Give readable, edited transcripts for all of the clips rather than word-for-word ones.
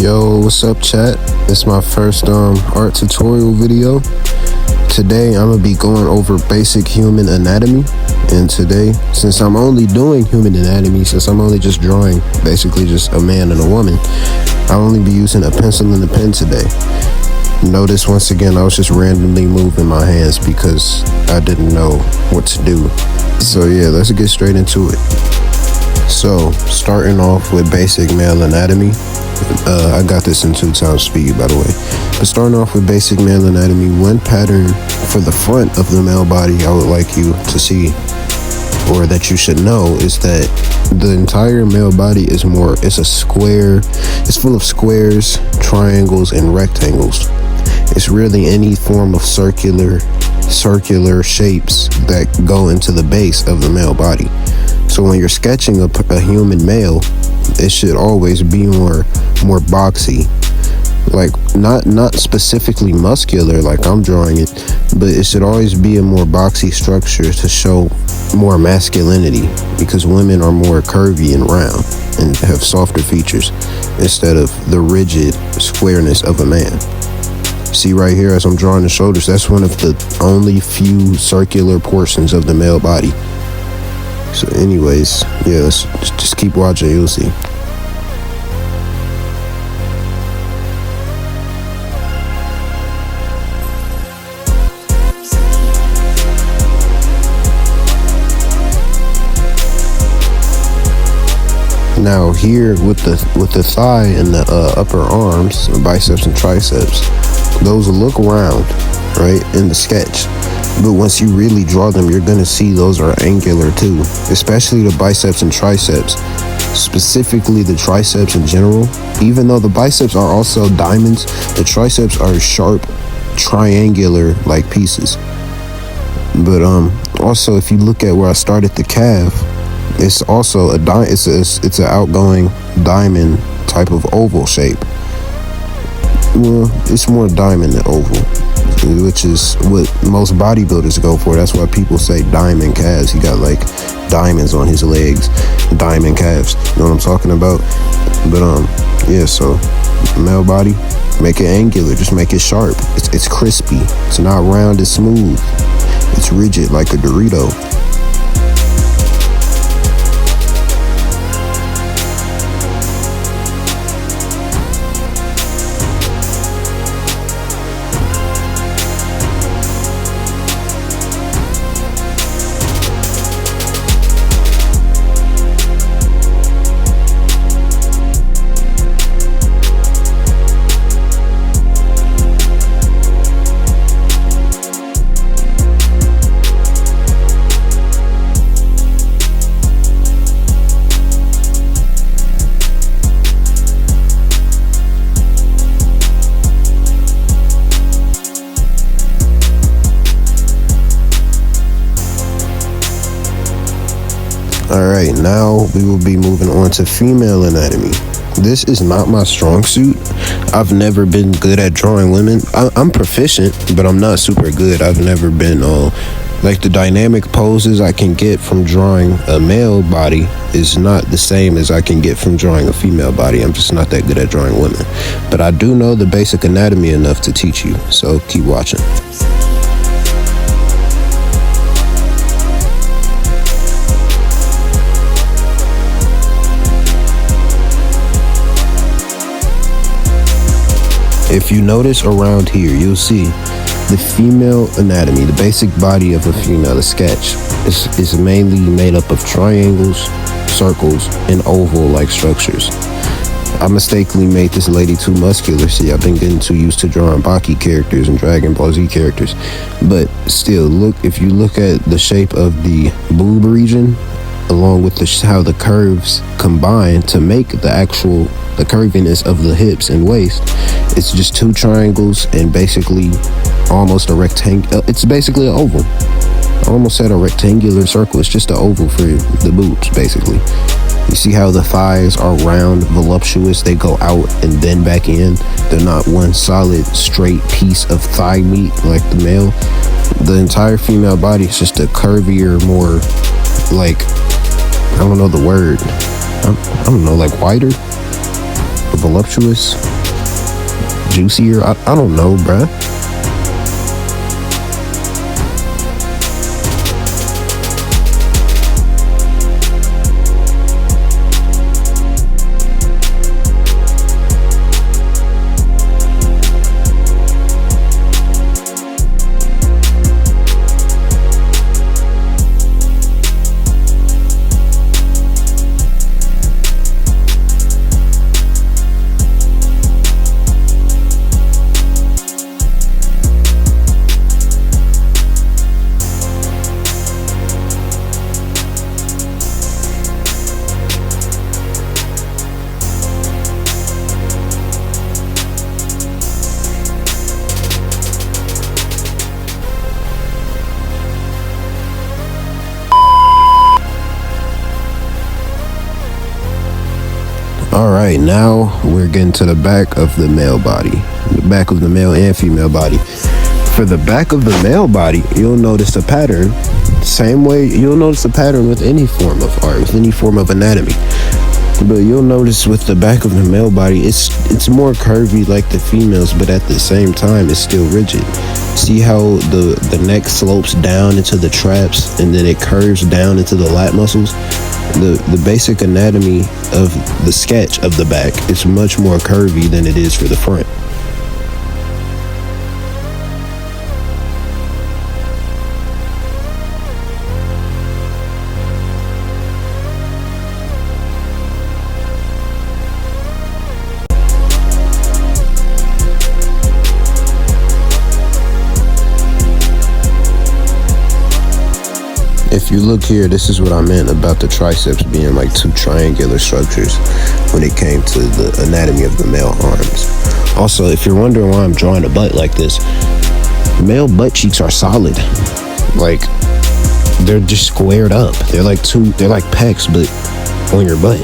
Yo, what's up, chat? It's my first art tutorial video. Today I'm gonna be going over basic human anatomy, and today, since I'm only doing human anatomy, since I'm only just drawing basically just a man and a woman, I'll only be using a pencil and a pen today. Notice once again I was just randomly moving my hands because I didn't know what to do. So yeah, let's get straight into it. So starting off with basic male anatomy. I got this in 2x speed, by the way. But starting off with basic male anatomy, one pattern for the front of the male body I would like you to see, or that you should know, is that the entire male body is it's a square. It's full of squares, triangles, and rectangles. It's really any form of circular shapes that go into the base of the male body. So when you're sketching a human male, it should always be more boxy, like not specifically muscular like I'm drawing it, but it should always be a more boxy structure to show more masculinity, because women are more curvy and round and have softer features instead of the rigid squareness of a man. See right here, as I'm drawing the shoulders, that's one of the only few circular portions of the male body. So anyways, yeah, let's just keep watching, you'll see. Now here with the thigh and the upper arms, biceps and triceps, those look round, right, in the sketch. But once you really draw them, you're gonna see those are angular too, especially the biceps and triceps, specifically the triceps in general. Even though the biceps are also diamonds, the triceps are sharp, triangular like pieces. But also, if you look at where I started the calf, it's also it's an outgoing diamond type of oval shape. Well, it's more diamond than oval, which is what most bodybuilders go for. That's why people say diamond calves. He got like diamonds on his legs, diamond calves. You know what I'm talking about? But yeah, so male body, make it angular, just make it sharp. It's crispy. It's not round and smooth. It's rigid like a Dorito. Alright, now we will be moving on to female anatomy. This is not my strong suit. I've never been good at drawing women. I'm proficient, but I'm not super good. I've never been like the dynamic poses I can get from drawing a male body is not the same as I can get from drawing a female body. I'm just not that good at drawing women. But I do know the basic anatomy enough to teach you, so keep watching. If you notice around here, you'll see the female anatomy, the basic body of a female, the sketch, is mainly made up of triangles, circles, and oval-like structures. I mistakenly made this lady too muscular. See, I've been getting too used to drawing Baki characters and Dragon Ball Z characters. But still, if you look at the shape of the boob region, along with how the curves combine to make the curviness of the hips and waist, it's just two triangles and basically almost a rectangle. It's basically an oval. I almost said a rectangular circle. It's just an oval for the boobs, basically. You see how the thighs are round, voluptuous. They go out and then back in. They're not one solid, straight piece of thigh meat like the male. The entire female body is just a curvier, more like, I don't know the word. I don't know, like wider, voluptuous. juicier. I don't know, bruh. Alright, now we're getting to the back of the male body. The back of the male and female body. For the back of the male body, you'll notice a pattern. Same way you'll notice a pattern with any form of art, with any form of anatomy. But you'll notice with the back of the male body, it's more curvy like the females, but at the same time, it's still rigid. See how the neck slopes down into the traps and then it curves down into the lat muscles? The basic anatomy of the sketch of the back is much more curvy than it is for the front. If you look here, this is what I meant about the triceps being like two triangular structures when it came to the anatomy of the male arms. Also, if you're wondering why I'm drawing a butt like this, male butt cheeks are solid. Like, they're just squared up. They're like pecs, but on your butt.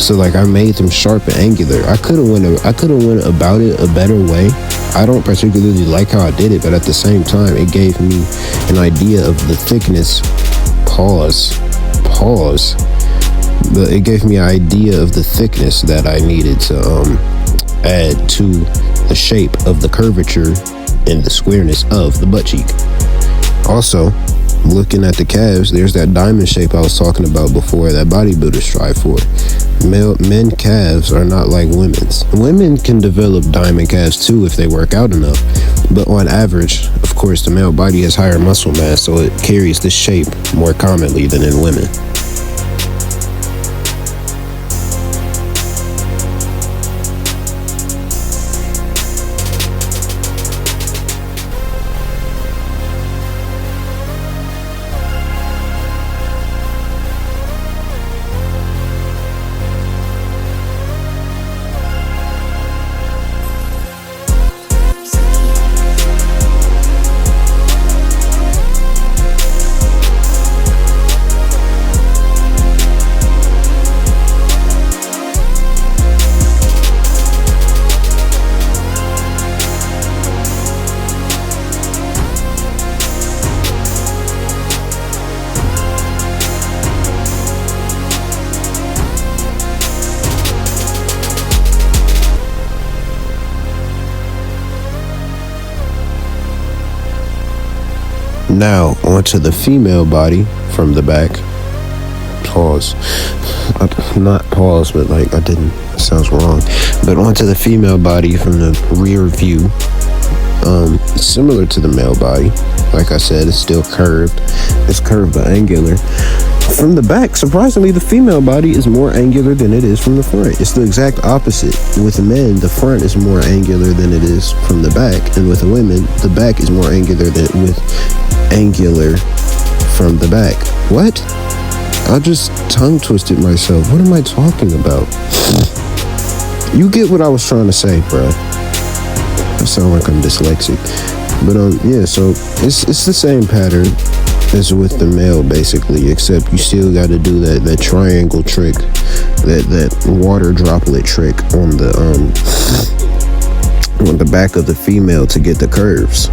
So like I made them sharp and angular. I could have went about it a better way. I don't particularly like how I did it, but at the same time, it gave me an idea of the thickness. It gave me an idea of the thickness that I needed to add to the shape of the curvature and the squareness of the butt cheek. Also, looking at the calves, there's that diamond shape I was talking about before that bodybuilders strive for. Men calves are not like women's. Women can develop diamond calves too if they work out enough, but on average, of course, the male body has higher muscle mass, so it carries this shape more commonly than in women. Now, onto the female body from the back. Pause. Not pause, but like I didn't. It sounds wrong. But onto the female body from the rear view. Similar to the male body. Like I said, it's still curved. It's curved but angular. From the back, surprisingly, the female body is more angular than it is from the front. It's the exact opposite. With men, the front is more angular than it is from the back, and with women, the back is more angular from the back. What? I just tongue twisted myself. What am I talking about? You get what I was trying to say, bro. I sound like I'm dyslexic. But yeah, so it's the same pattern as with the male, basically, except you still got to do that triangle trick, that water droplet trick on the back of the female to get the curves.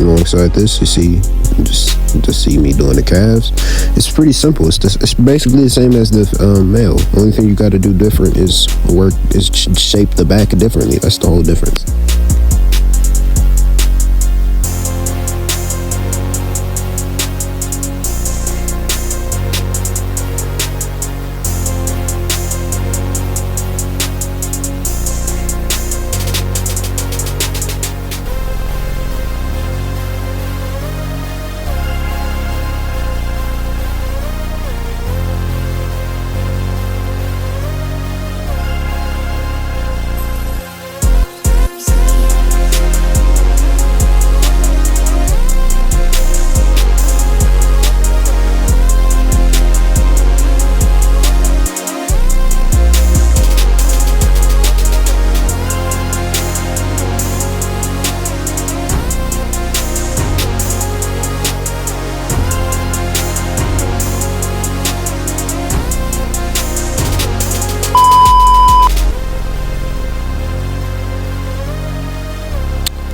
alongside this, you see, just see me doing the calves. It's pretty simple. It's basically the same as the male. Only thing you got to do different is shape the back differently. That's the whole difference.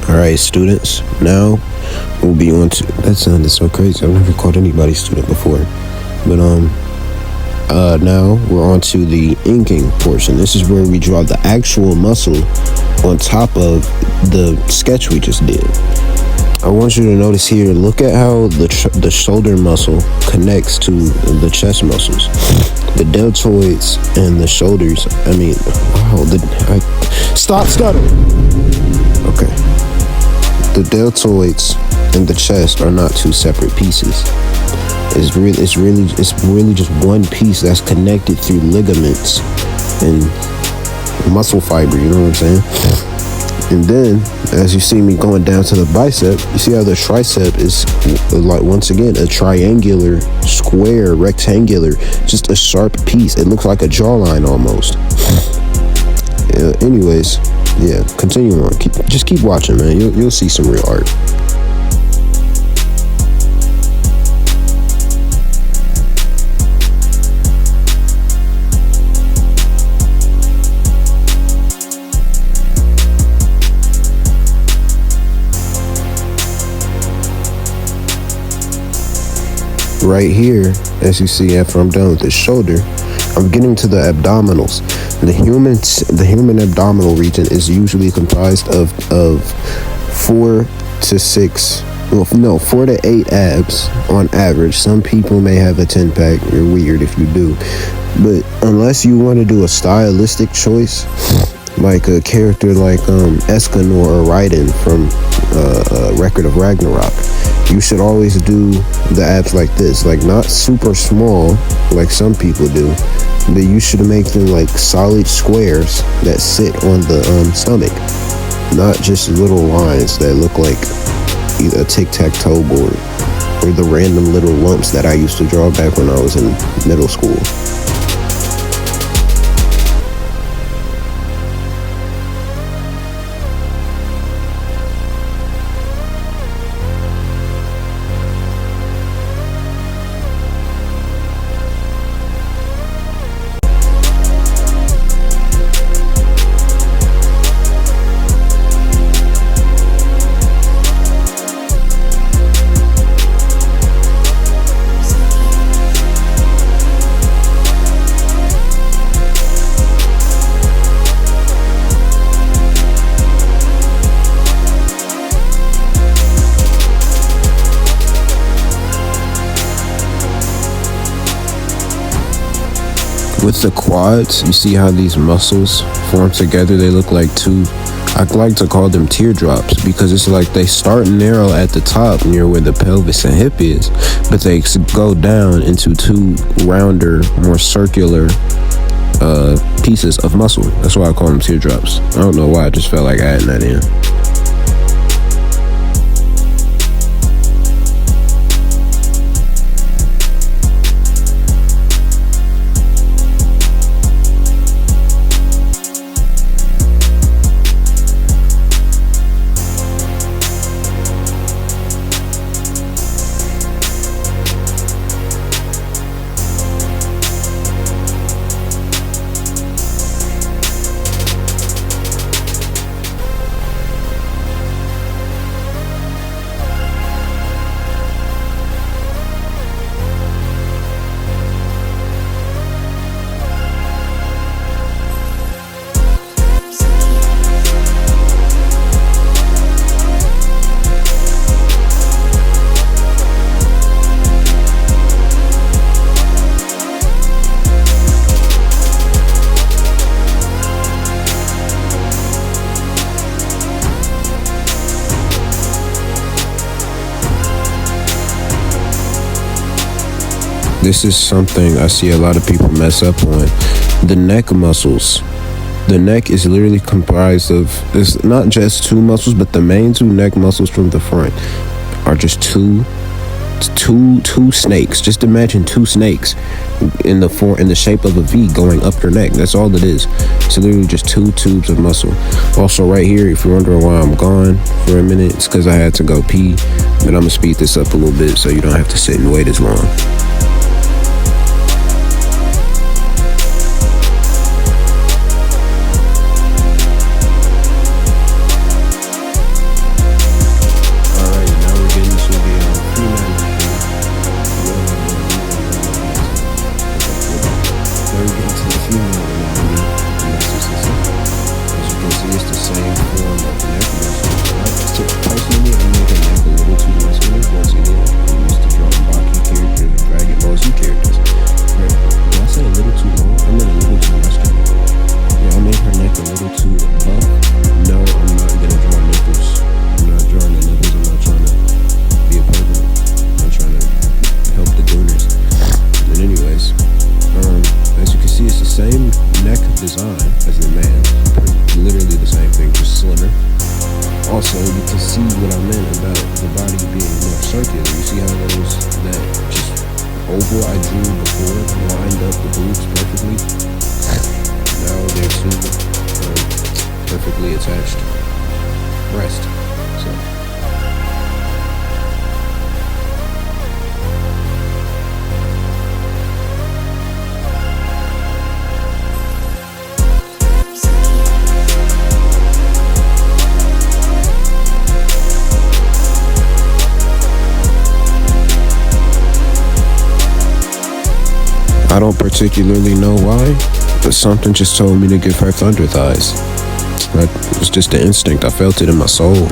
Alright, students, now we'll be on to, that sounded so crazy, I've never called anybody student before, but now we're on to the inking portion. This is where we draw the actual muscle on top of the sketch we just did. I want you to notice here, look at how the shoulder muscle connects to the chest muscles. The deltoids and the shoulders, stop stuttering. Okay. The deltoids and the chest are not two separate pieces. It's really just one piece that's connected through ligaments and muscle fiber, you know what I'm saying? And then, as you see me going down to the bicep, you see how the tricep is, like, once again, a triangular, square, rectangular, just a sharp piece. It looks like a jawline almost. Anyways, yeah, continue on. Just keep watching, man. You'll see some real art. Right here, as you see, after I'm done with the shoulder, I'm getting to the abdominals. The human abdominal region is usually comprised of 4 to 8 abs on average. Some people may have a 10-pack. You're weird if you do. But unless you want to do a stylistic choice, like a character like Escanor or Raiden from Record of Ragnarok, you should always do the abs like this, like not super small like some people do, but you should make them like solid squares that sit on the stomach, not just little lines that look like either a tic-tac-toe board or the random little lumps that I used to draw back when I was in middle school. With the quads, you see how these muscles form together? They look like two, I like to call them teardrops, because it's like they start narrow at the top near where the pelvis and hip is, but they go down into two rounder, more circular pieces of muscle. That's why I call them teardrops. I don't know why, I just felt like adding that in. This is something I see a lot of people mess up on. The neck muscles. The neck is literally comprised of, it's not just two muscles, but the main two neck muscles from the front are just two snakes. Just imagine two snakes in the shape of a V going up your neck. That's all it is. It's literally just two tubes of muscle. Also right here, if you're wondering why I'm gone for a minute, it's because I had to go pee. But I'm gonna speed this up a little bit so you don't have to sit and wait as long. design as the man. Literally the same thing, just slimmer. Also, you can see what I meant about the body being more circular. You see how those that just oval I drew before lined up the boobs perfectly? Now they're two perfectly attached breast. So I don't particularly know why, but something just told me to give her thunder thighs. It was just an instinct. I felt it in my soul.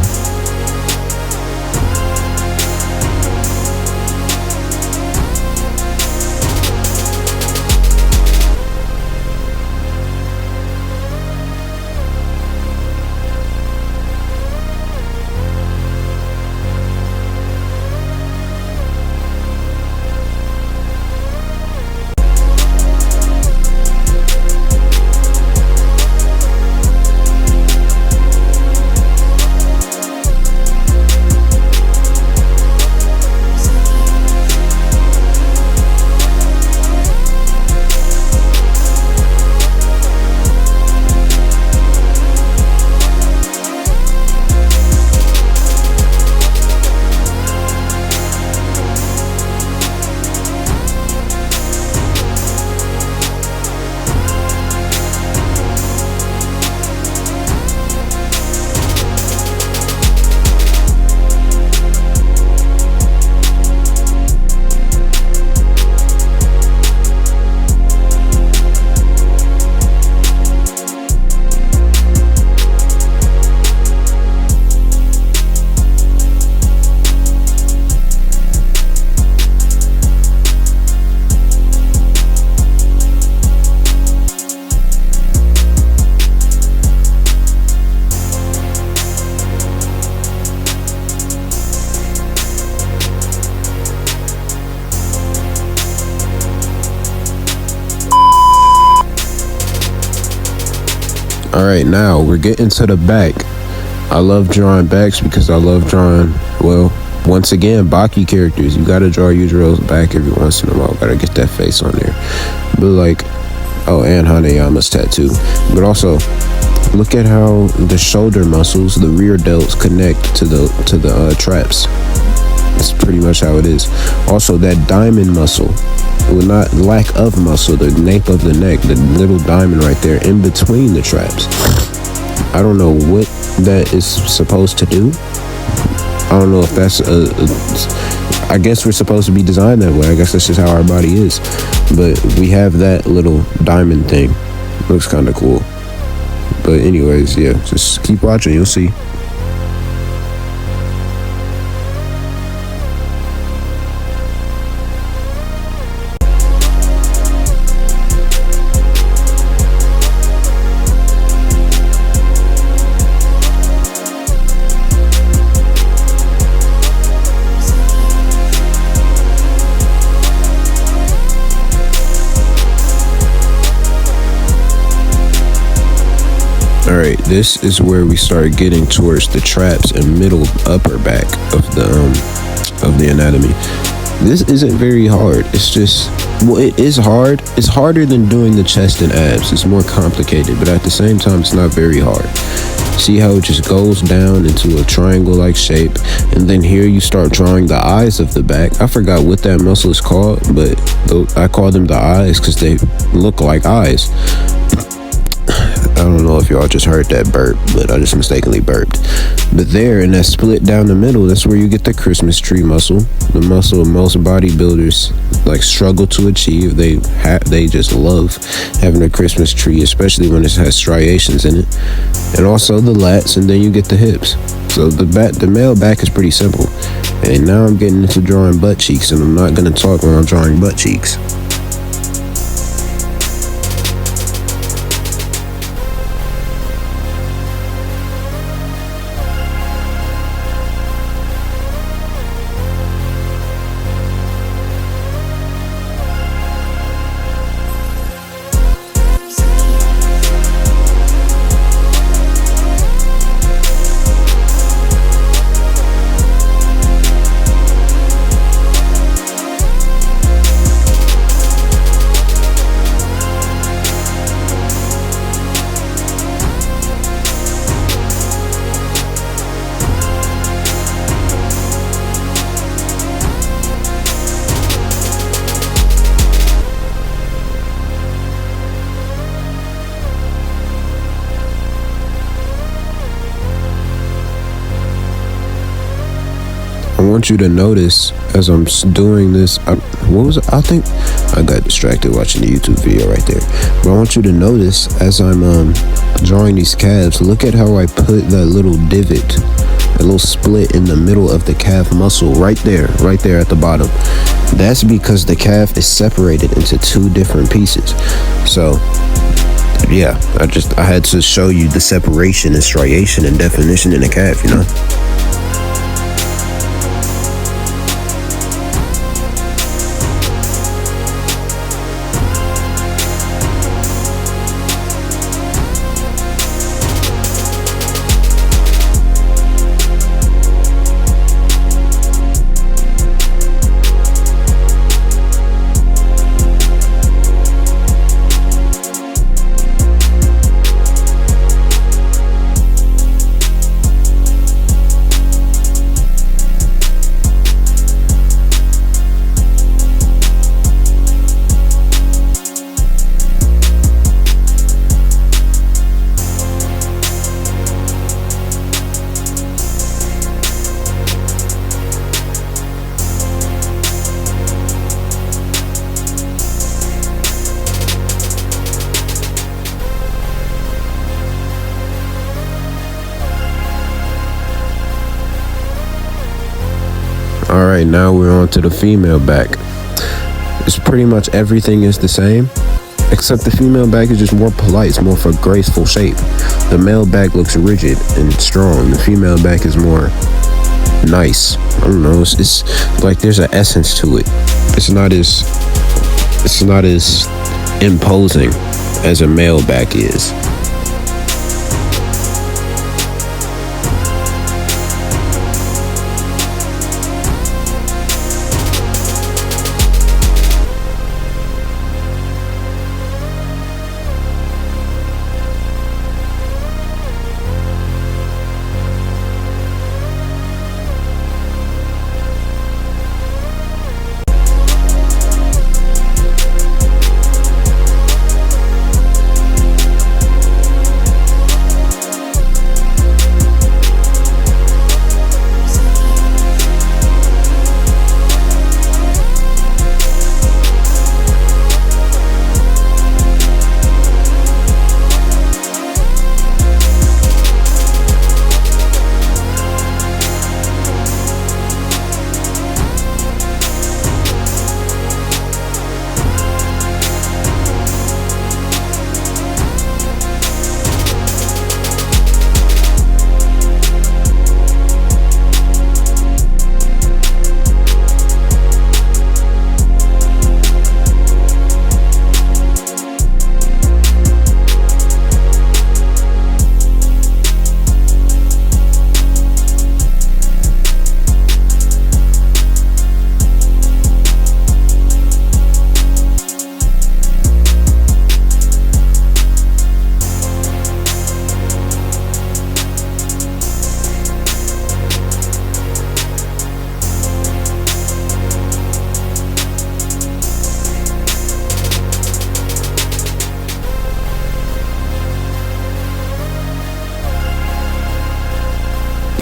Alright, now we're getting to the back. I love drawing backs because I love drawing, well, once again, Baki characters. You gotta draw Yujiro's back every once in a while. Gotta get that face on there. But like, oh, and Hanayama's tattoo. But also, look at how the shoulder muscles, the rear delts, connect to the traps. That's pretty much how it is. Also, that diamond muscle, well, not lack of muscle, the nape of the neck, the little diamond right there in between the traps. I don't know what that is supposed to do. I don't know if that's I guess we're supposed to be designed that way. I guess that's just how our body is. But we have that little diamond thing. Looks kind of cool. But anyways, yeah, just keep watching, you'll see. Alright, this is where we start getting towards the traps and middle upper back of the anatomy. This isn't very hard. It's just, well, it is hard. It's harder than doing the chest and abs. It's more complicated, but at the same time, it's not very hard. See how it just goes down into a triangle-like shape, and then here you start drawing the eyes of the back. I forgot what that muscle is called, but I call them the eyes because they look like eyes. I don't know if y'all just heard that burp, but I just mistakenly burped. But there, in that split down the middle, that's where you get the Christmas tree muscle. The muscle most bodybuilders like struggle to achieve. They just love having a Christmas tree, especially when it has striations in it. And also the lats, and then you get the hips. So the male back is pretty simple. And now I'm getting into drawing butt cheeks, and I'm not gonna talk when I'm drawing butt cheeks. I want you to notice as I'm doing this, I think I got distracted watching the YouTube video right there. But I want you to notice as I'm drawing these calves, look at how I put that little divot, a little split in the middle of the calf muscle right there at the bottom. That's because the calf is separated into two different pieces. So yeah, I had to show you the separation and striation and definition in the calf, you know? All right, now we're on to the female back. It's pretty much everything is the same, except the female back is just more polite. It's more for a graceful shape. The male back looks rigid and strong. The female back is more nice. I don't know. It's like there's an essence to it. It's not as imposing as a male back is.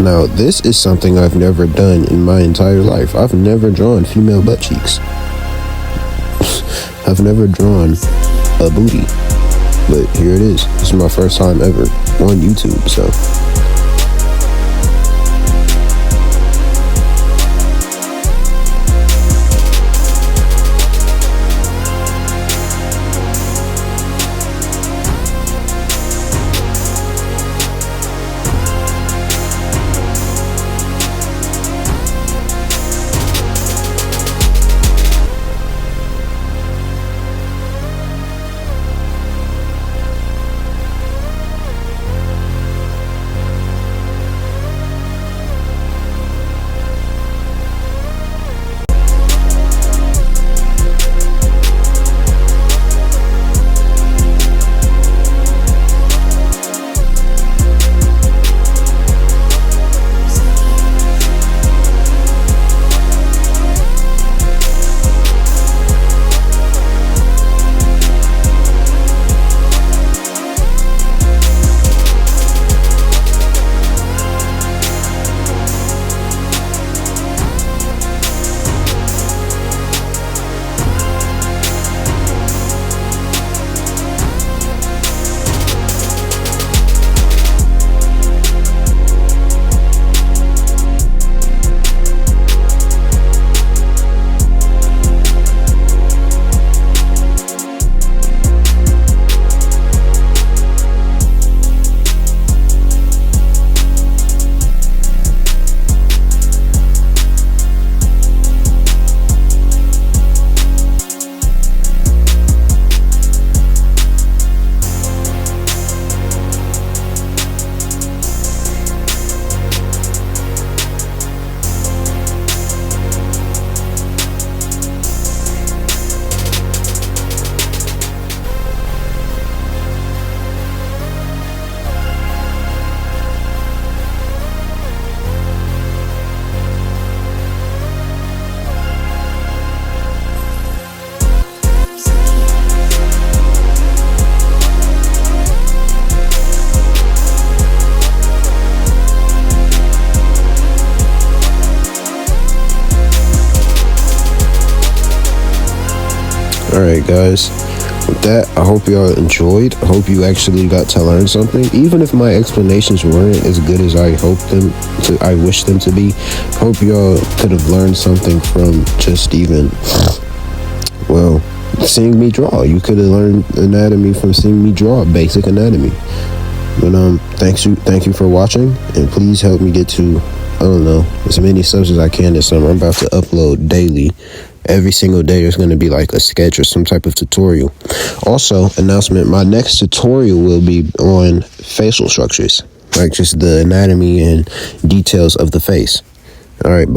Now, this is something I've never done in my entire life. I've never drawn female butt cheeks. I've never drawn a booty. But here it is. This is my first time ever on YouTube, so. Alright guys, with that, I hope y'all enjoyed. I hope you actually got to learn something. Even if my explanations weren't as good as I wish them to be, I hope y'all could have learned something from just even, well, seeing me draw. You could have learned anatomy from seeing me draw basic anatomy. But thank you for watching, and please help me get to, I don't know, as many subs as I can this summer. I'm about to upload daily. Every single day there's going to be like a sketch or some type of tutorial. Also, announcement, my next tutorial will be on facial structures, like just the anatomy and details of the face. All right,